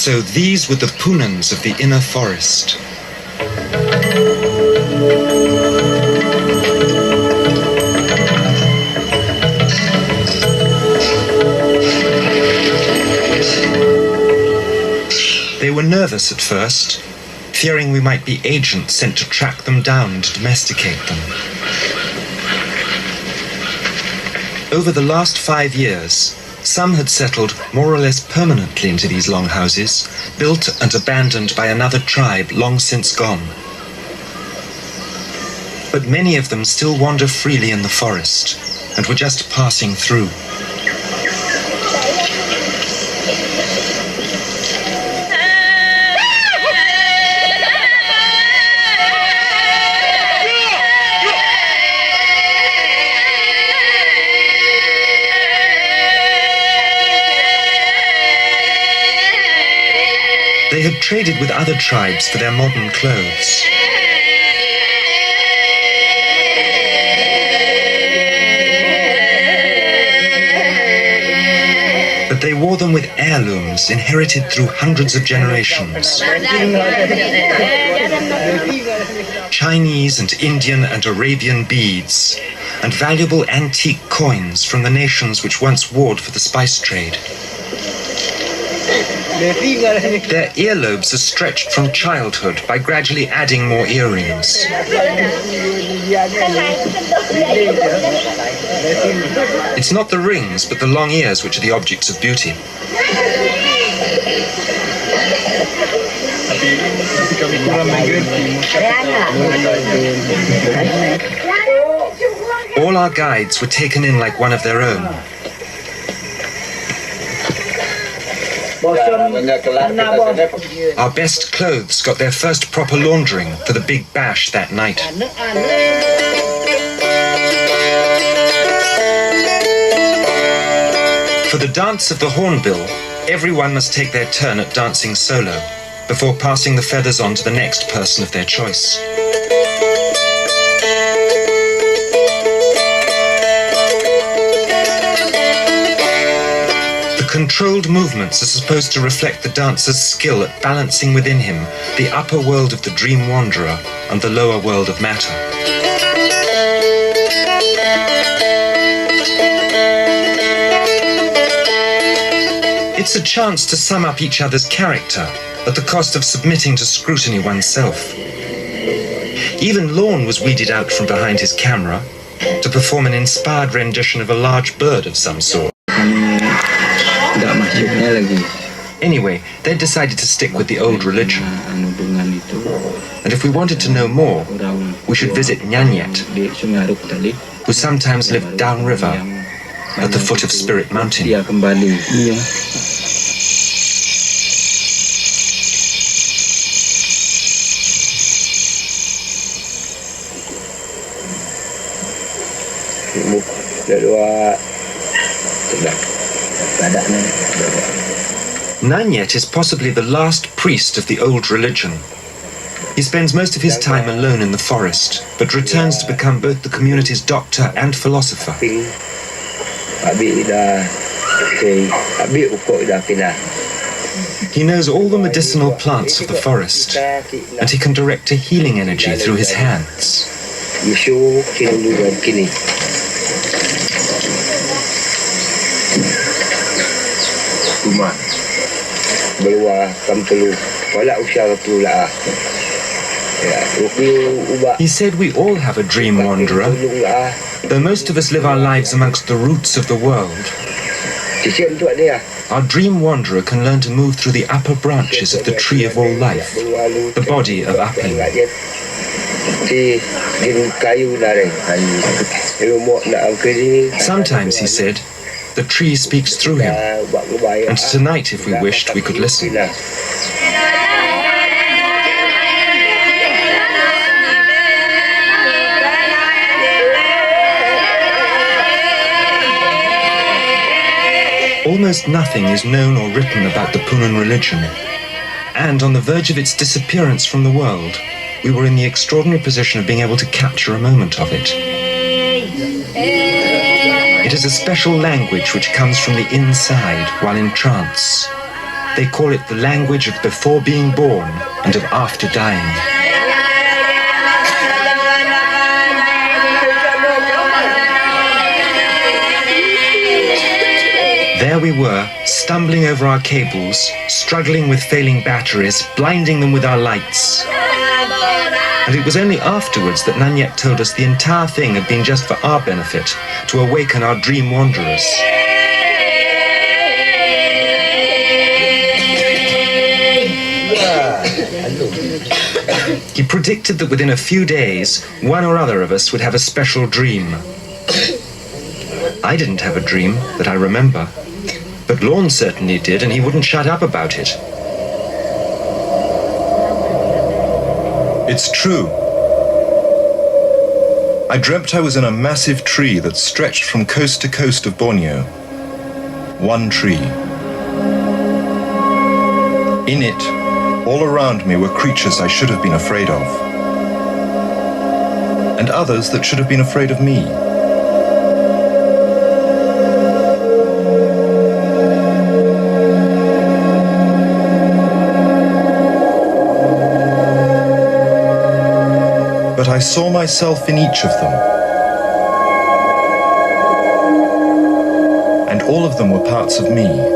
So these were the Punans of the inner forest. They were nervous at first, fearing we might be agents sent to track them down and domesticate them. Over the last 5 years, some had settled more or less permanently into these long houses, built and abandoned by another tribe long since gone. But many of them still wander freely in the forest, and were just passing through. They had traded with other tribes for their modern clothes. But they wore them with heirlooms inherited through hundreds of generations. Chinese and Indian and Arabian beads, and valuable antique coins from the nations which once warred for the spice trade. Their earlobes are stretched from childhood by gradually adding more earrings. It's not the rings, but the long ears which are the objects of beauty. All our guides were taken in like one of their own. Our best clothes got their first proper laundering for the big bash that night. For the dance of the hornbill, everyone must take their turn at dancing solo before passing the feathers on to the next person of their choice. Controlled movements are supposed to reflect the dancer's skill at balancing within him the upper world of the dream wanderer and the lower world of matter. It's a chance to sum up each other's character at the cost of submitting to scrutiny oneself. Even Lorne was weeded out from behind his camera to perform an inspired rendition of a large bird of some sort. Anyway, they decided to stick with the old religion. And if we wanted to know more, we should visit Nyanyet, who sometimes lived downriver at the foot of Spirit Mountain. Nyanyet is possibly the last priest of the old religion. He spends most of his time alone in the forest, but returns to become both the community's doctor and philosopher. He knows all the medicinal plants of the forest, and he can direct a healing energy through his hands. He said we all have a dream wanderer, though most of us live our lives amongst the roots of the world. Our dream wanderer can learn to move through the upper branches of the tree of all life, the body of Aping. Sometimes, he said, the tree speaks through him, and tonight, if we wished, we could listen. Almost nothing is known or written about the Punan religion, and on the verge of its disappearance from the world, we were in the extraordinary position of being able to capture a moment of it. It is a special language which comes from the inside while in trance, They call it the language of before being born and of after dying. There we were, stumbling over our cables, struggling with failing batteries, blinding them with our lights. And it was only afterwards that Nanyet told us the entire thing had been just for our benefit, to awaken our dream wanderers. He predicted that within a few days, one or other of us would have a special dream. I didn't have a dream that I remember, but Lorne certainly did, and he wouldn't shut up about it. It's true. I dreamt I was in a massive tree that stretched from coast to coast of Borneo. One tree. In it, all around me were creatures I should have been afraid of, and others that should have been afraid of me. But I saw myself in each of them, and all of them were parts of me.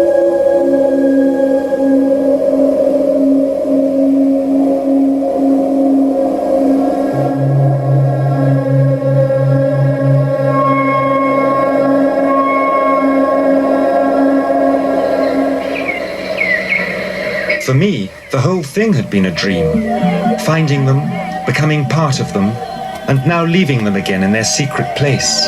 For me, the whole thing had been a dream. Finding them, becoming part of them, and now leaving them again in their secret place.